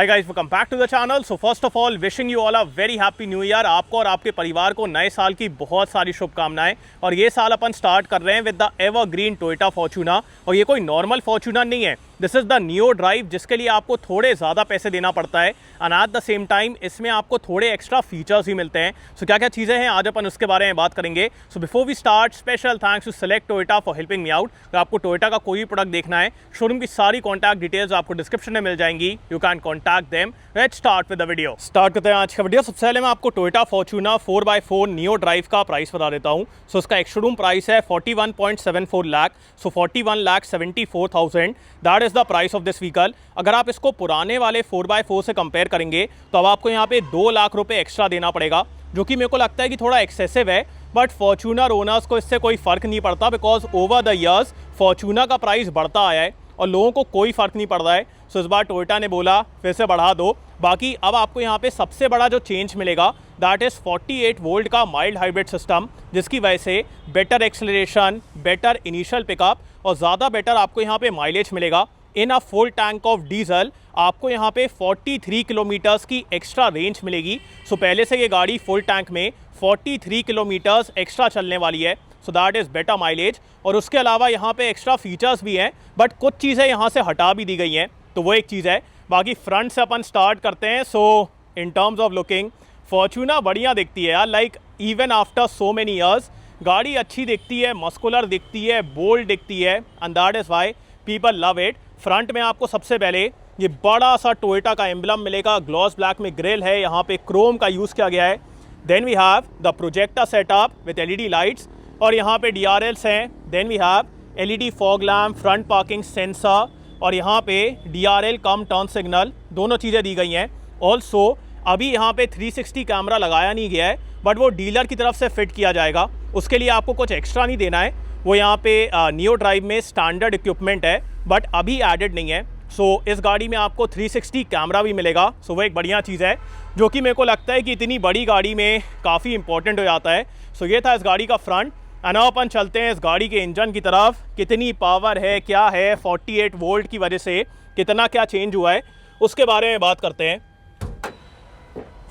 Hi guys, welcome back to the channel. So first of all wishing you all a very happy new year. आपको और आपके परिवार को नए साल की बहुत सारी शुभकामनाएं। और ये साल अपन स्टार्ट कर रहे हैं with the evergreen Toyota Fortuner. और ये कोई नॉर्मल फॉर्च्यूनर नहीं है, this is the neo drive, जिसके लिए आपको थोड़े ज़्यादा पैसे देना पड़ता है and at the same time इसमें आपको थोड़े एक्स्ट्रा फीचर्स ही मिलते हैं। सो क्या क्या चीज़ें हैं आज अपन उसके बारे में बात करेंगे। So before we start, special thanks to Select Toyota for helping me out. अगर आपको टोयोटा का कोई भी प्रोडक्ट देखना है, शोरूम की सारी कॉन्टैक्ट डिटेल्स आपको डिस्क्रिप्शन में मिल जाएंगी, you can contact them. Let's start with the video. Start करते हैं आज का वीडियो। सबसे पहले मैं आपको Toyota Fortuner 4x4 neo drive का प्राइस बता देता हूँ। सो इसका एक शोरूम प्राइस है 41.74 लाख, सो 41,74,000 that is the price of this vehicle. अगर आप इसको पुराने वाले 4x4 से कंपेयर करेंगे तो अब आपको यहाँ पे 2 लाख रुपए एक्स्ट्रा देना पड़ेगा, जो कि मेरे को लगता है कि थोड़ा एक्सेसिव है। बट फॉर्च्यूनर ओनर्स को इससे कोई फ़र्क नहीं पड़ता, because over the years Fortuner का प्राइस बढ़ता आया है और लोगों को कोई फ़र्क नहीं पड़ रहा है। सो इस बार टोयोटा ने बोला फिर से बढ़ा दो। बाकी अब आपको यहाँ पे सबसे बड़ा जो चेंज मिलेगा दैट इज़ 48 वोल्ट का माइल्ड हाइब्रिड सिस्टम, जिसकी वजह से better acceleration, better initial pickup और ज़्यादा बेटर आपको यहाँ पे माइलेज मिलेगा। In a full tank of diesel आपको यहाँ पे 43 किलोमीटर्स की एक्स्ट्रा रेंज मिलेगी। सो पहले से ये गाड़ी फुल टैंक में 43 किलोमीटर्स एक्स्ट्रा चलने वाली है, so that is better mileage. और उसके अलावा यहाँ पे एक्स्ट्रा फीचर्स भी हैं, बट कुछ चीज़ें यहाँ से हटा भी दी गई हैं, तो वो एक चीज़ है। बाकी फ्रंट से अपन स्टार्ट करते हैं। So in terms of looking Fortuner बढ़िया दिखती है यार, like even after so many years गाड़ी अच्छी दिखती है, मस्कुलर दिखती है, बोल्ड दिखती है and that is why people love it. Front में आपको सबसे पहले ये बड़ा सा टोयोटा का एम्बलम मिलेगा, ग्लॉस ब्लैक में ग्रिल है, यहाँ पे क्रोम का यूज़ किया गया है। Then we have the projector setup with LED lights और यहाँ पे DRLs हैं। Then we have LED fog lamp, front parking sensor और यहाँ पे DRL कम टर्न सिग्नल, दोनों चीज़ें दी गई हैं। ऑल्सो अभी यहाँ पे 360 कैमरा लगाया नहीं गया है, बट वो डीलर की तरफ से फिट किया जाएगा, उसके लिए आपको कुछ एक्स्ट्रा नहीं देना है। वो यहाँ पे नियो ड्राइव में स्टैंडर्ड इक्विपमेंट है, बट अभी एडेड नहीं है। सो इस गाड़ी में आपको 360 कैमरा भी मिलेगा, सो वो एक बढ़िया चीज़ है, जो कि मेरे को लगता है कि इतनी बड़ी गाड़ी में काफ़ी इंपॉर्टेंट हो जाता है। सो ये था इस गाड़ी का फ्रंट। अब अपन चलते हैं इस गाड़ी के इंजन की तरफ। कितनी पावर है, क्या है, 48 वोल्ट की वजह से कितना क्या चेंज हुआ है, उसके बारे में बात करते हैं।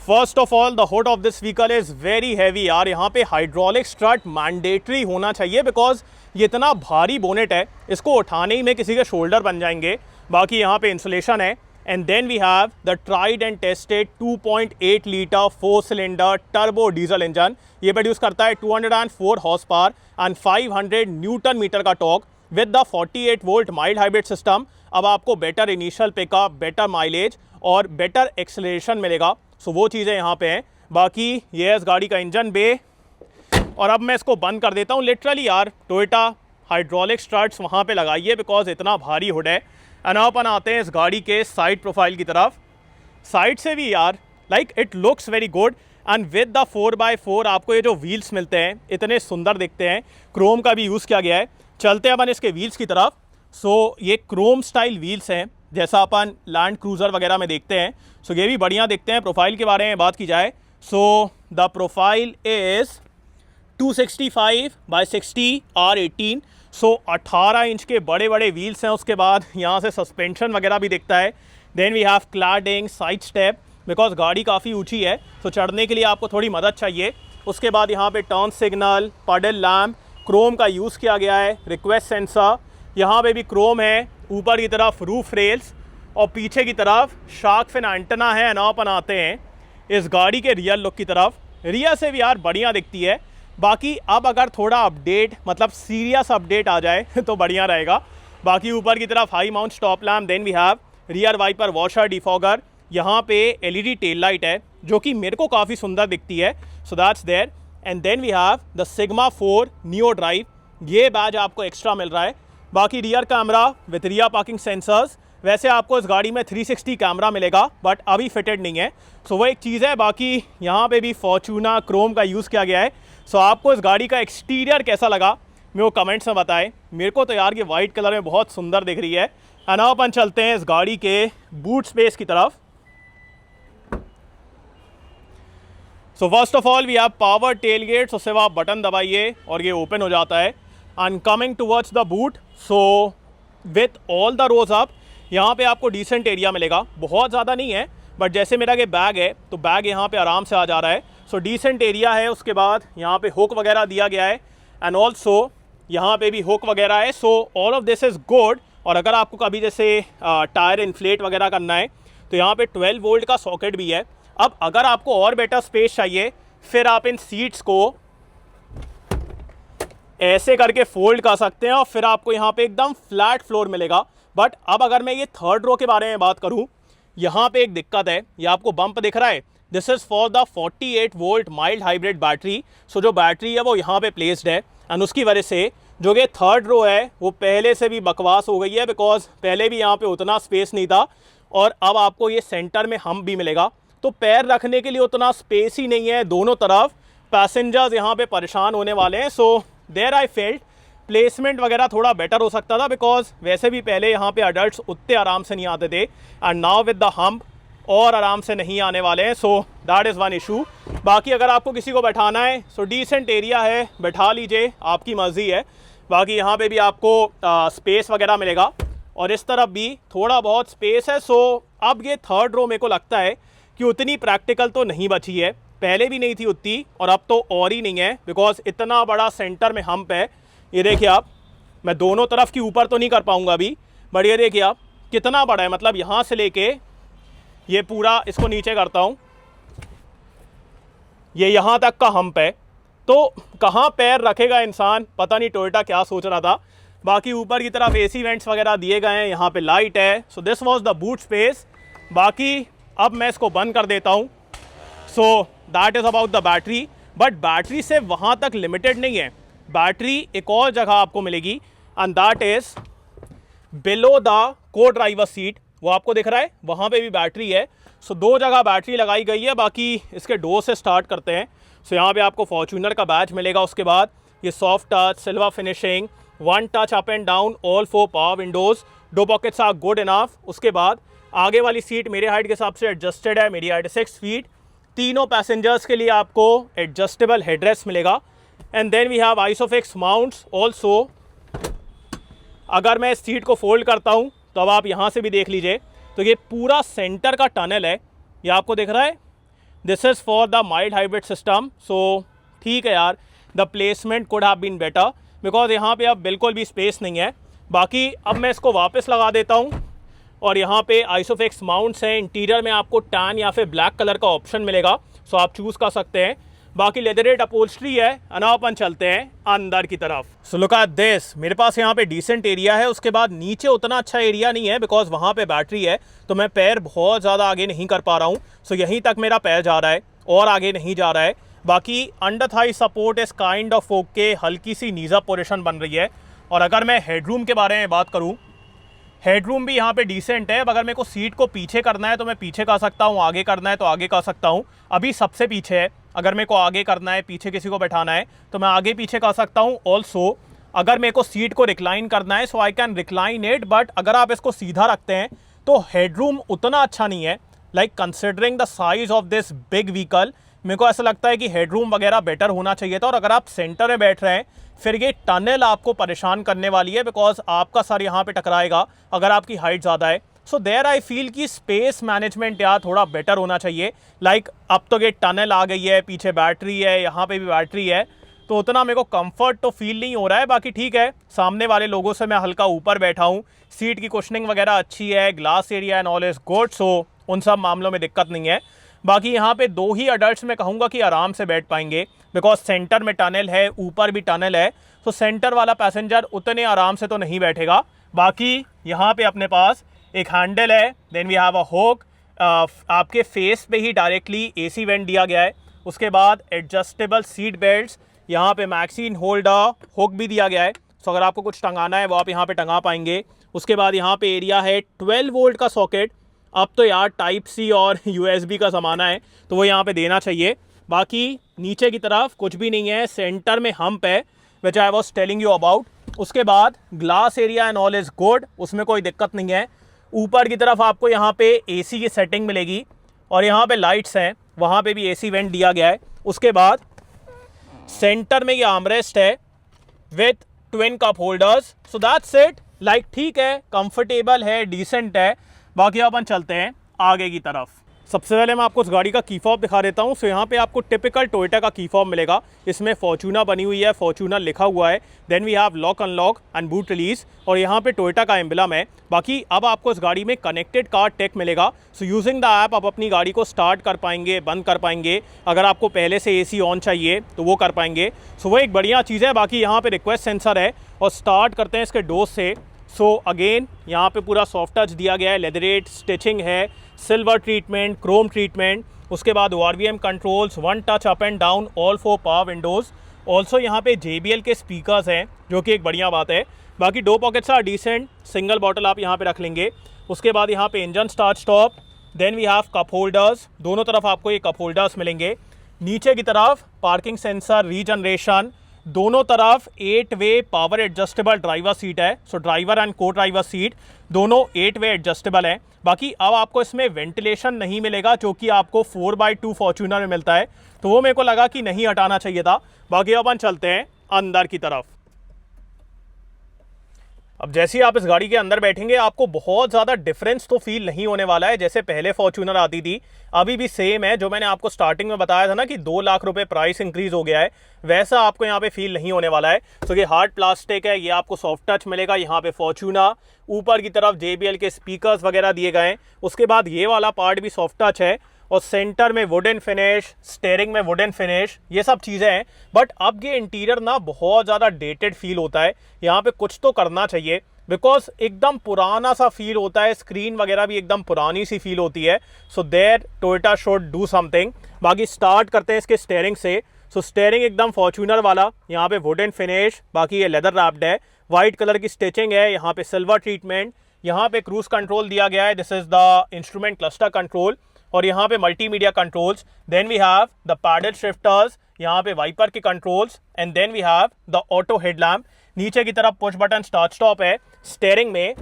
First of all the hood of this vehicle is very heavy यार। यहाँ पे हाइड्रोलिक स्ट्रट मैंडेटरी होना चाहिए, बिकॉज ये इतना भारी बोनेट है, इसको उठाने ही में किसी के शोल्डर बन जाएंगे। बाकी यहाँ पे इंसुलेशन है। And then we have the tried and tested 2.8 litre 4 cylinder turbo diesel engine. ये प्रोड्यूस करता है 204 horsepower and 500 newton metre का torque with the 48 volt mild hybrid system. अब आपको better initial pickup, better mileage और better acceleration मिलेगा। So वो चीज़ें यहाँ पे हैं। बाकी ये है इस गाड़ी का इंजन बे। और अब मैं इसको बंद कर देता हूँ। लिटरली यार टोयोटा हाइड्रोलिक स्ट्रट्स वहाँ पे लगाइए, बिकॉज इतना भारी हुड है। एंड अपन आते हैं इस गाड़ी के साइड प्रोफाइल की तरफ। साइड से भी यार like it looks very good and with the 4x4 आपको ये जो व्हील्स मिलते हैं इतने सुंदर दिखते हैं, क्रोम का भी यूज़ किया गया है। चलते हैं अपन इसके व्हील्स की तरफ। सो ये क्रोम स्टाइल व्हील्स हैं, जैसा अपन लैंड क्रूज़र वगैरह में देखते हैं। सो ये भी बढ़िया दिखते हैं। प्रोफाइल के बारे में बात की जाए, so the profile is 265/60 R18। So 18 inch के बड़े बड़े व्हील्स हैं। उसके बाद यहाँ से सस्पेंशन वगैरह भी दिखता है। Then we have cladding, side step, because गाड़ी काफ़ी ऊंची है, तो चढ़ने के लिए आपको थोड़ी मदद चाहिए। उसके बाद यहाँ पे टर्न सिग्नल, पडल लैम्प, क्रोम का यूज़ किया गया है, रिक्वेस्ट सेंसर यहाँ पे भी क्रोम है। ऊपर की तरफ रूफ रेल्स और पीछे की तरफ शार्क फिन एंटेना है। ना अपन आते हैं इस गाड़ी के रियर लुक की तरफ। रियर से भी यार बढ़िया दिखती है। बाकी अब अगर थोड़ा अपडेट, मतलब सीरियस अपडेट आ जाए तो बढ़िया रहेगा। बाकी ऊपर की तरफ high mount stop lamp. Then we have rear wiper, washer, defogger. यहाँ पे एलईडी टेल लाइट है, जो कि मेरे को काफ़ी सुंदर दिखती है। So that's there. And then we have the sigma 4 neo drive. ये बैज आपको एक्स्ट्रा मिल रहा है। बाकी rear camera with rear parking sensors. वैसे आपको इस गाड़ी में 360 कैमरा मिलेगा, बट अभी फिटेड नहीं है। सो वो एक चीज़ है। बाकी यहाँ पे भी फॉर्च्यूनर क्रोम का यूज़ किया गया है। सो आपको इस गाड़ी का एक्सटीरियर कैसा लगा मेरे को कमेंट्स में बताएं। मेरे को तो यार ये वाइट कलर में बहुत सुंदर दिख रही है। एंड अब अपन चलते हैं इस गाड़ी के बूट स्पेस की तरफ। So first of all we have power tailgate. सिर्फ आप बटन दबाइए और ये ओपन हो जाता है। And coming towards the boot, so with all the rows up यहाँ पे आपको डिसेंट एरिया मिलेगा, बहुत ज़्यादा नहीं है बट जैसे मेरा ये बैग है तो बैग यहाँ पे आराम से आ जा रहा है। सो डिसेंट एरिया है। उसके बाद यहाँ पे हुक वगैरह दिया गया है एंड ऑल्सो यहाँ पे भी हुक वगैरह है। So all of this is good. और अगर आपको कभी जैसे टायर इन्फ्लेट वगैरह करना है तो यहाँ पे 12 वोल्ट का सॉकेट भी है। अब अगर आपको और बेटर स्पेस चाहिए फिर आप इन सीट्स को ऐसे करके फोल्ड कर सकते हैं और फिर आपको यहाँ पे एकदम फ्लैट फ्लोर मिलेगा। बट अब अगर मैं ये थर्ड रो के बारे में बात करूँ, यहाँ पे एक दिक्कत है, ये आपको बम्प दिख रहा है, this is for the 48 volt mild hybrid battery. So जो बैटरी है वो यहाँ पे प्लेस्ड है एंड उसकी वजह से जो कि थर्ड रो है वो पहले से भी बकवास हो गई है, बिकॉज पहले भी यहाँ पे उतना स्पेस नहीं था और अब आपको ये सेंटर में हम्प भी मिलेगा तो पैर रखने के लिए उतना स्पेस ही नहीं है। दोनों तरफ पैसेंजर्स यहाँ पे परेशान होने वाले हैं। So there I felt placement वगैरह थोड़ा बेटर हो सकता था, बिकॉज वैसे भी पहले यहाँ पे अडल्ट्स उतने आराम से नहीं आते थे and now with the hump और आराम से नहीं आने वाले हैं। So that is one issue. बाकी अगर आपको किसी को बैठाना है सो डिसेंट एरिया है, बैठा लीजिए, आपकी मर्ज़ी है। बाकी यहाँ पे भी आपको स्पेस वगैरह मिलेगा और इस तरफ भी थोड़ा बहुत स्पेस है। सो अब ये थर्ड रो मेरे को लगता है कि उतनी प्रैक्टिकल तो नहीं बची है, पहले भी नहीं थी उतनी और अब तो और ही नहीं है, बिकॉज इतना बड़ा सेंटर में हम्प है। ये देखिए आप, मैं दोनों तरफ की ऊपर तो नहीं कर पाऊँगा अभी, बट ये देखिए आप कितना बड़ा है, मतलब यहाँ से लेके ये पूरा, इसको नीचे करता हूँ, ये यहाँ तक का हम्प है। तो कहाँ पैर रखेगा इंसान, पता नहीं टोयोटा क्या सोच रहा था। बाकी ऊपर की तरफ एसी वेंट्स वगैरह दिए गए हैं, यहाँ पे लाइट है। So this was the boot space. बाकी अब मैं इसको बंद कर देता हूँ। So that is about the battery. But battery से वहाँ तक लिमिटेड नहीं है, बैटरी एक और जगह आपको मिलेगी and that is below the को ड्राइवर सीट। वो आपको दिख रहा है, वहाँ पे भी बैटरी है। सो दो जगह बैटरी लगाई गई है। बाकी इसके डोर से स्टार्ट करते हैं। सो यहाँ पे आपको फॉर्च्यूनर का बैच मिलेगा। उसके बाद ये soft touch, silver finishing, one touch up and down, all 4 power windows, 2 pockets are good enough. उसके बाद आगे वाली सीट मेरे हाइट के हिसाब से एडजस्टेड है, मेरी हाइट 6 फीट। तीनों पैसेंजर्स के लिए आपको एडजस्टेबल हेडरेस्ट मिलेगा and then we have isofix mounts also. अगर मैं इस सीट को फोल्ड करता हूँ तो अब आप यहाँ से भी देख लीजिए, तो ये पूरा सेंटर का टनल है, ये आपको दिख रहा है। This is for the mild hybrid system. So ठीक है यार, the placement could have been better, because यहाँ पे अब बिल्कुल भी स्पेस नहीं है। बाकी अब मैं इसको वापस लगा देता हूँ और यहाँ पे आइसोफिक्स माउंट्स हैं। इंटीरियर में आपको टैन या फिर ब्लैक कलर का ऑप्शन मिलेगा, सो आप चूज़ कर सकते हैं। बाकी लेदरेट अपहोल्स्ट्री है। अपन चलते हैं अंदर की तरफ। सो लुक एट दिस, मेरे पास यहाँ पे डिसेंट एरिया है। उसके बाद नीचे उतना अच्छा एरिया नहीं है, बिकॉज वहाँ पे बैटरी है तो मैं पैर बहुत ज़्यादा आगे नहीं कर पा रहा हूँ। सो यहीं तक मेरा पैर जा रहा है और आगे नहीं जा रहा है। बाकी अंडर थाई सपोर्ट इस काइंड ऑफ ओके, हल्की सी नीज़अप पोजीशन बन रही है। और अगर मैं हेडरूम के बारे में बात करूँ, हेडरूम भी यहाँ पे डिसेंट है। अगर मेरे को सीट को पीछे करना है तो मैं पीछे कर सकता हूँ, आगे करना है तो आगे कर सकता हूँ। अभी सबसे पीछे है, अगर मेरे को आगे करना है, पीछे किसी को बैठाना है तो मैं आगे पीछे कर सकता हूँ। ऑल्सो अगर मेरे को सीट को रिक्लाइन करना है so I can recline it. But अगर आप इसको सीधा रखते हैं तो हेडरूम उतना अच्छा नहीं है। Like considering the size of this big vehicle, मेरे को ऐसा लगता है कि हेडरूम वगैरह बेटर होना चाहिए था। और अगर आप सेंटर में बैठ रहे हैं फिर ये टनल आपको परेशान करने वाली है, बिकॉज आपका सर यहाँ पे टकराएगा अगर आपकी हाइट ज़्यादा है। सो देयर आई फील कि स्पेस मैनेजमेंट यार थोड़ा बेटर होना चाहिए। लाइक अब तो ये टनल आ गई है, पीछे बैटरी है, यहाँ पे भी बैटरी है, तो उतना मेरे को कंफर्ट तो फील नहीं हो रहा है। बाकी ठीक है, सामने वाले लोगों से मैं हल्का ऊपर बैठा हूँ, सीट की कुशनिंग वगैरह अच्छी है, glass area and all is good. So उन सब मामलों में दिक्कत नहीं है। बाकी यहाँ पे 2 ही अडल्ट्स मैं कहूँगा कि आराम से बैठ पाएंगे, बिकॉज सेंटर में टनल है, ऊपर भी टनल है। तो सेंटर वाला पैसेंजर उतने आराम से तो नहीं बैठेगा। बाकी यहाँ पे अपने पास एक हैंडल है, then we have a hook, आपके फेस पे ही डायरेक्टली एसी वेंट दिया गया है। उसके बाद एडजस्टेबल सीट बेल्ट्स, यहाँ पे मैगजीन होल्डर, हुक भी दिया गया है। सो अगर आपको कुछ टंगाना है वो आप यहाँ पे टंगा पाएंगे। उसके बाद यहाँ पे एरिया है 12 वोल्ट का सॉकेट। अब तो यार टाइप सी और USB का ज़माना है तो वो यहाँ पे देना चाहिए। बाकी नीचे की तरफ कुछ भी नहीं है, सेंटर में हम्प है which I was telling you about. उसके बाद glass area and all is good, उसमें कोई दिक्कत नहीं है। ऊपर की तरफ आपको यहाँ पे AC की सेटिंग मिलेगी और यहाँ पे लाइट्स हैं, वहाँ पे भी AC वेंट दिया गया है। उसके बाद सेंटर में ये आर्मरेस्ट है with twin cup holders. So that's it. Like ठीक है, कंफर्टेबल है, डिसेंट है। बाकी अपन चलते हैं आगे की तरफ। सबसे पहले मैं आपको उस गाड़ी का की फॉब दिखा देता हूँ। सो यहाँ पे आपको टिपिकल टोयोटा का की फॉब मिलेगा। इसमें फॉर्च्यूनर बनी हुई है, फॉर्च्यूनर लिखा हुआ है। Then we have lock unlock and boot release, और यहाँ पे टोयोटा का एम्बलम है। बाकी अब आपको इस गाड़ी में कनेक्टेड कार टेक मिलेगा। सो यूजिंग द ऐप आप अपनी गाड़ी को स्टार्ट कर पाएंगे, बंद कर पाएंगे। अगर आपको पहले से AC ऑन चाहिए तो वो कर पाएंगे। सो वो एक बढ़िया चीज़ है। बाकी यहाँ पे रिक्वेस्ट सेंसर है, और स्टार्ट करते हैं इसके डोर से। सो अगेन यहाँ पे पूरा सॉफ्ट टच दिया गया है, लेदरेट स्टिचिंग है, सिल्वर ट्रीटमेंट, क्रोम ट्रीटमेंट। उसके बाद ORVM controls, 1 touch up and down, all 4 power Windows. Also यहाँ पे JBL के स्पीकर्स हैं, जो कि एक बढ़िया बात है। बाकी 2 pockets are decent, single bottle आप यहाँ पे रख लेंगे। उसके बाद यहाँ पे engine start stop. Then we have cup holders, दोनों तरफ आपको ये कप होल्डर्स मिलेंगे। नीचे की तरफ पार्किंग सेंसर, रीजनरेशन, दोनों तरफ 8 वे पावर एडजस्टेबल ड्राइवर सीट है। सो ड्राइवर एंड को ड्राइवर सीट दोनों 8 वे एडजस्टेबल है। बाकी अब आपको इसमें वेंटिलेशन नहीं मिलेगा, जो कि आपको 4x2 फॉर्च्यूनर में मिलता है, तो वो मेरे को लगा कि नहीं हटाना चाहिए था। बाकी अपन चलते हैं अंदर की तरफ। अब जैसे ही आप इस गाड़ी के अंदर बैठेंगे, आपको बहुत ज़्यादा डिफरेंस तो फील नहीं होने वाला है। जैसे पहले फॉर्च्यूनर आती थी, अभी भी सेम है। जो मैंने आपको स्टार्टिंग में बताया था ना कि 2 लाख रुपए प्राइस इंक्रीज हो गया है, वैसा आपको यहाँ पे फील नहीं होने वाला है। तो ये हार्ड प्लास्टिक है, ये आपको सॉफ्ट टच मिलेगा। यहाँ पे फॉर्च्यूनर, ऊपर की तरफ JBL के स्पीकर्स वगैरह दिए गए हैं। उसके बाद ये वाला पार्ट भी सॉफ्ट टच है, और सेंटर में वुडन फिनिश, स्टेयरिंग में वुडन फिनिश, ये सब चीज़ें हैं। बट अब ये इंटीरियर ना बहुत ज़्यादा डेटेड फील होता है। यहाँ पे कुछ तो करना चाहिए, बिकॉज एकदम पुराना सा फील होता है। स्क्रीन वगैरह भी एकदम पुरानी सी फील होती है। So there Toyota should do something. बाकी स्टार्ट करते हैं इसके स्टेयरिंग से। सो स्टेयरिंग एकदम फॉर्च्यूनर वाला, यहाँ पे वुडन फिनिश, बाकी ये लेदर रैप्ड है, वाइट कलर की स्टिचिंग है, यहाँ पे सिल्वर ट्रीटमेंट। यहाँ पे क्रूज कंट्रोल दिया गया है, this is the instrument cluster control, और यहाँ पे multimedia controls. Then we have the paddle shifters, यहाँ पे वाइपर के controls, and then we have the auto headlamp. नीचे की तरफ पुश बटन स्टार्ट स्टॉप है। स्टेयरिंग में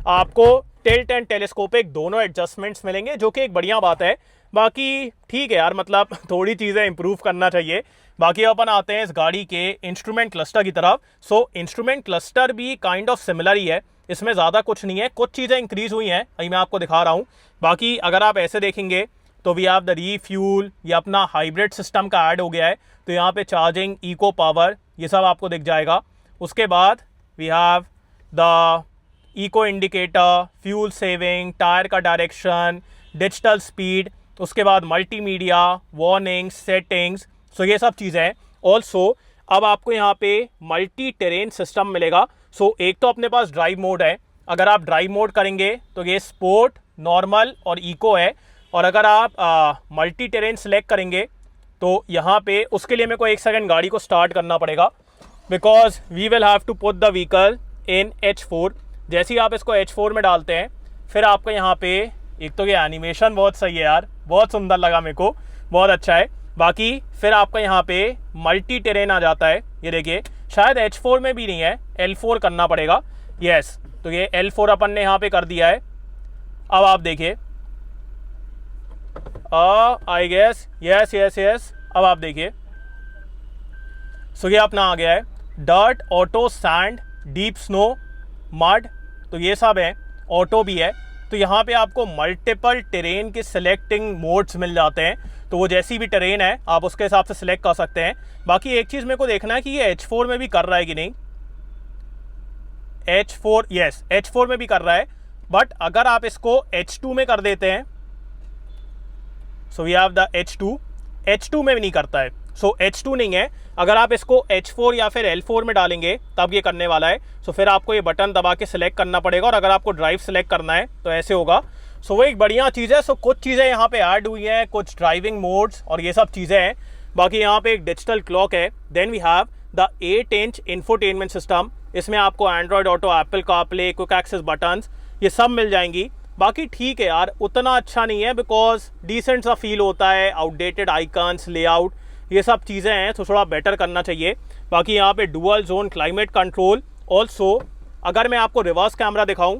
आपको टिल्ट एंड टेलीस्कोपिक दोनों एडजस्टमेंट्स मिलेंगे, जो कि एक बढ़िया बात है। बाकी ठीक है यार, मतलब थोड़ी चीज़ें इंप्रूव करना चाहिए। बाकी अपन आते हैं इस गाड़ी के इंस्ट्रूमेंट क्लस्टर की तरफ। सो इंस्ट्रूमेंट क्लस्टर भी काइंड ऑफ सिमिलर ही है, इसमें ज़्यादा कुछ नहीं है। कुछ चीज़ें इंक्रीज हुई हैं, अभी मैं आपको दिखा रहा हूँ। बाकी अगर आप ऐसे देखेंगे तो वी हैव द रीफ्यूल, ये अपना हाइब्रिड सिस्टम का ऐड हो गया है। तो यहाँ पे चार्जिंग, इको पावर, ये सब आपको दिख जाएगा। उसके बाद we have the eco indicator, fuel saving, tyre का डायरेक्शन, डिजिटल स्पीड। उसके बाद मल्टीमीडिया, वार्निंग्स, सेटिंग्स, सो ये सब चीज़ें हैं। ऑल्सो अब आपको यहाँ पे मल्टी टेरेन सिस्टम मिलेगा। सो एक तो अपने पास ड्राइव मोड है, अगर आप ड्राइव मोड करेंगे तो ये स्पोर्ट, नॉर्मल और इको है। और अगर आप मल्टी टेरेन सेलेक्ट करेंगे तो यहाँ पे, उसके लिए मेरे को 1 सेकंड गाड़ी को स्टार्ट करना पड़ेगा, because we will have to put the vehicle in H4। जैसे ही आप इसको H4 में डालते हैं, फिर आपको यहाँ पे, एक तो ये एनिमेशन बहुत सही है यार, बहुत सुंदर लगा मेरे को, बहुत अच्छा है। बाकी फिर आपका यहाँ पे मल्टी टेरेन आ जाता है, ये देखिए। शायद H4 में भी नहीं है, L4 करना पड़ेगा। यस, तो ये L4 अपन ने यहाँ पे कर दिया है। अब आप देखिए, I guess, yes yes yes, अब आप देखिए। सो ये अपना आ गया है dirt, auto, sand, deep snow, mud, तो ये सब है। ऑटो भी है। तो यहाँ पे आपको मल्टीपल टेरेन के सिलेक्टिंग मोड्स मिल जाते हैं, तो वो जैसी भी टेरेन है आप उसके हिसाब से सिलेक्ट कर सकते हैं। बाकी एक चीज़ मेरे को देखना है कि ये H4 में भी कर रहा है कि नहीं। H4, यस, H4 में भी कर रहा है। बट अगर आप इसको H2 में कर देते हैं, so we have the H2 में भी नहीं करता है। सो H2 नहीं है। अगर आप इसको H4 या फिर L4 में डालेंगे तब ये करने वाला है। सो फिर आपको ये बटन दबा के सिलेक्ट करना पड़ेगा, और अगर आपको ड्राइव सिलेक्ट करना है तो ऐसे होगा। सो वो एक बढ़िया चीज़ है। सो कुछ चीज़ें यहाँ पे ऐड हुई हैं, कुछ ड्राइविंग मोड्स और ये सब चीज़ें हैं। बाकी यहाँ पे एक डिजिटल क्लॉक है। Then we have the 8 inch infotainment system. इसमें आपको Android auto, Apple CarPlay, quick access buttons, ये सब मिल जाएंगी। बाकी ठीक है यार, उतना अच्छा नहीं है, बिकॉज डिसेंट सा फील होता है। आउटडेटेड आइकन्स, लेआउट, ये सब चीज़ें हैं, तो थोड़ा बेटर करना चाहिए। बाकी यहाँ पे dual zone climate control. Also अगर मैं आपको रिवर्स कैमरा दिखाऊं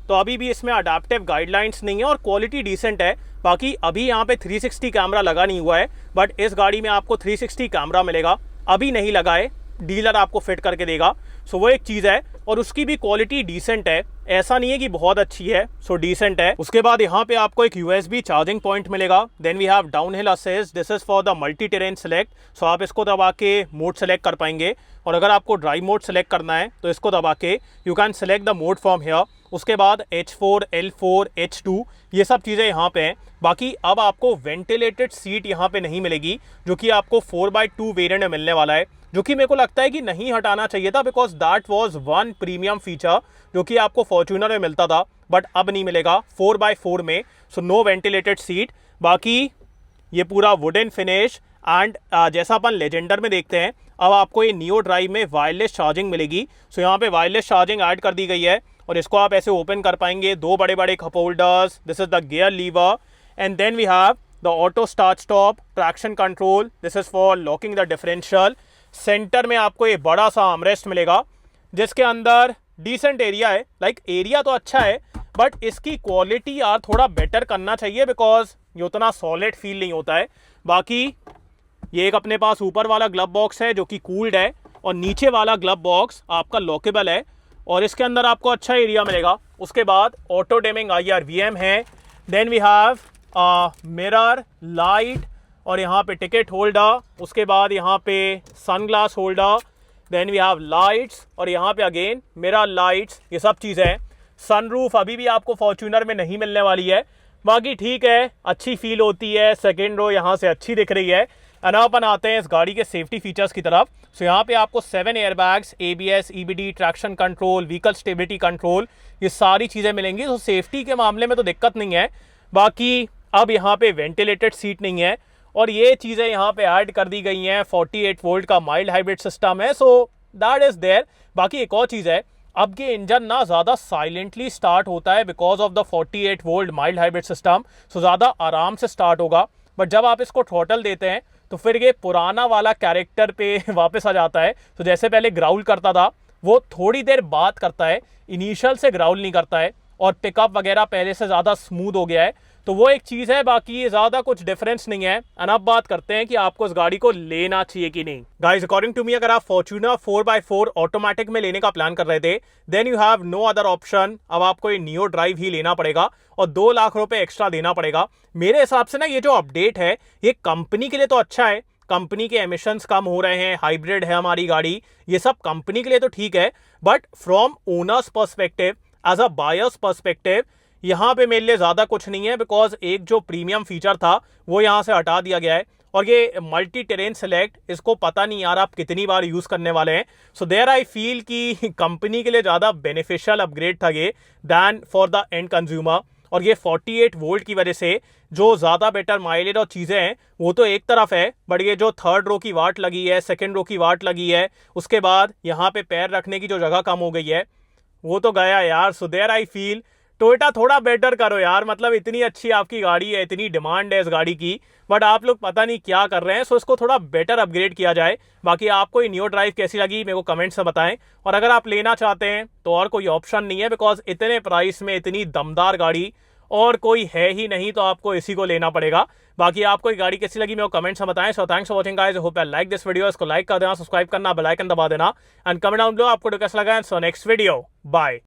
तो अभी भी इसमें अडेप्टिव गाइडलाइंस नहीं है, और क्वालिटी डिसेंट है। बाकी अभी यहाँ पे 360 कैमरा लगा नहीं हुआ है, बट इस गाड़ी में आपको 360 कैमरा मिलेगा। अभी नहीं लगा है, डीलर आपको फिट करके देगा। सो वो एक चीज़ है, और उसकी भी क्वालिटी डिसेंट है, ऐसा नहीं है कि बहुत अच्छी है, सो डिसेंट है। उसके बाद यहाँ पे आपको एक USB चार्जिंग पॉइंट मिलेगा। Then we have down hill assist, this is for the multi terrain select, so आप इसको दबा के मोड सेलेक्ट कर पाएंगे, और अगर आपको ड्राइव मोड सेलेक्ट करना है तो इसको दबा के you can select the mode from here. उसके बाद H4, L4, H2 ये सब चीज़ें यहाँ पे हैं। बाकी अब आपको वेंटिलेटेड सीट यहाँ पे नहीं मिलेगी, जो कि आपको 4x2 वेरिएंट में मिलने वाला है, जो कि मेरे को लगता है कि नहीं हटाना चाहिए था, because that was one premium feature जो कि आपको फॉर्च्यूनर में मिलता था, बट अब नहीं मिलेगा 4x4 में। So no ventilated seat. बाकी ये पूरा वुडन फिनिश, एंड जैसा अपन लेजेंडर में देखते हैं, अब आपको ये नियो ड्राइव में वायरलेस चार्जिंग मिलेगी। सो यहाँ पे वायरलेस चार्जिंग ऐड कर दी गई है, और इसको आप ऐसे ओपन कर पाएंगे। दो बड़े बड़े cup holders, this is the gear lever, and then we have the auto start stop, traction control, this is for locking the differential. Centre में आपको ये बड़ा सा आर्मरेस्ट मिलेगा, जिसके अंदर डिसेंट एरिया है। लाइक एरिया तो अच्छा है, बट इसकी क्वालिटी यार थोड़ा बेटर करना चाहिए, बिकॉज ये उतना सॉलिड फील नहीं होता है। बाकी ये एक अपने पास ऊपर वाला ग्लव बॉक्स है जो कि कूल्ड है, और नीचे वाला ग्लव बॉक्स आपका लॉकेबल है, और इसके अंदर आपको अच्छा एरिया मिलेगा। उसके बाद ऑटो डिमिंग IRVM है। Then we have mirror, light, और यहाँ पे टिकट होल्डर। उसके बाद यहाँ पे sunglass holder. Then we have lights, और यहाँ पे अगेन मिरर, लाइट्स, ये सब चीज़ें हैं। सनरूफ अभी भी आपको फॉर्च्यूनर में नहीं मिलने वाली है। बाकी ठीक है, अच्छी फील होती है, सेकेंड रो यहाँ से अच्छी दिख रही है। एंड अपन आते हैं इस गाड़ी के सेफ्टी फीचर्स की तरफ। सो यहाँ पे आपको 7 airbags, ABS, EBD, traction control, vehicle stability control, ये सारी चीज़ें मिलेंगी। तो सेफ्टी के मामले में तो दिक्कत नहीं है। बाकी अब यहाँ पे वेंटिलेटेड सीट नहीं है, और ये चीज़ें यहाँ पे ऐड कर दी गई हैं। 48 वोल्ट का माइल्ड हाइब्रिड सिस्टम है, सो दैट इज़ देयर। बाकी एक और चीज़ है, अब ये इंजन ना ज़्यादा साइलेंटली स्टार्ट होता है because of the 48 volt mild hybrid system, so ज़्यादा आराम से स्टार्ट होगा। बट जब आप इसको थ्रॉटल देते हैं तो फिर ये पुराना वाला कैरेक्टर पे वापस आ जाता है। तो जैसे पहले ग्राउल करता था, वो थोड़ी देर बाद करता है, इनिशियल से ग्राउल नहीं करता है, और पिकअप वगैरह पहले से ज़्यादा स्मूथ हो गया है। तो वो एक चीज़ है, बाकी ज़्यादा कुछ डिफरेंस नहीं है। एंड अब बात करते हैं कि आपको इस गाड़ी को लेना चाहिए कि नहीं। गाइस, अकॉर्डिंग टू मी, अगर आप फॉर्च्यूनर 4x4 ऑटोमेटिक में लेने का प्लान कर रहे थे, then you have no other option. अब आपको ये नियो ड्राइव ही लेना पड़ेगा, और 2 लाख रुपए एक्स्ट्रा देना पड़ेगा। मेरे हिसाब से ना ये जो अपडेट है, ये कंपनी के लिए तो अच्छा है, कंपनी के एमिशंस कम हो रहे हैं, हाइब्रिड है हमारी गाड़ी, ये सब कंपनी के लिए तो ठीक है। But from owners perspective, as a buyers perspective, यहाँ पे मेरे लिए ज़्यादा कुछ नहीं है, बिकॉज एक जो प्रीमियम फीचर था वो यहाँ से हटा दिया गया है। और ये मल्टी टेरेन सेलेक्ट, इसको पता नहीं यार आप कितनी बार यूज़ करने वाले हैं। सो देयर आई फील कि कंपनी के लिए ज़्यादा बेनिफिशियल अपग्रेड था ये than for the end consumer. और ये 48 वोल्ट की वजह से जो ज़्यादा बेटर माइलेज और चीज़ें हैं वो तो एक तरफ है, बट ये जो थर्ड रो की वाट लगी है, सेकेंड रो की वाट लगी है, उसके बाद यहाँ पे पैर रखने की जो जगह कम हो गई है, वो तो गया यार। So there I feel Toyota थोड़ा बेटर करो यार। मतलब इतनी अच्छी आपकी गाड़ी है, इतनी डिमांड है इस गाड़ी की, बट आप लोग पता नहीं क्या कर रहे हैं। सो इसको थोड़ा बेटर अपग्रेड किया जाए। बाकी आपको ये नियो ड्राइव कैसी लगी मेरे को कमेंट्स में बताएं, और अगर आप लेना चाहते हैं तो और कोई ऑप्शन नहीं है, बिकॉज इतने प्राइस में इतनी दमदार गाड़ी और कोई है ही नहीं, तो आपको इसी को लेना पड़ेगा। बाकी आपको ये गाड़ी कैसी लगी मेरे को कमेंट्स में बताएं। So thanks for watching guys, I hope you like this video. इसको लाइक कर देना, सब्सक्राइब करना, बेल आइकन दबा देना, एंड कमेंट डाउन बिलो आपको कैसा लगा। So next video, bye.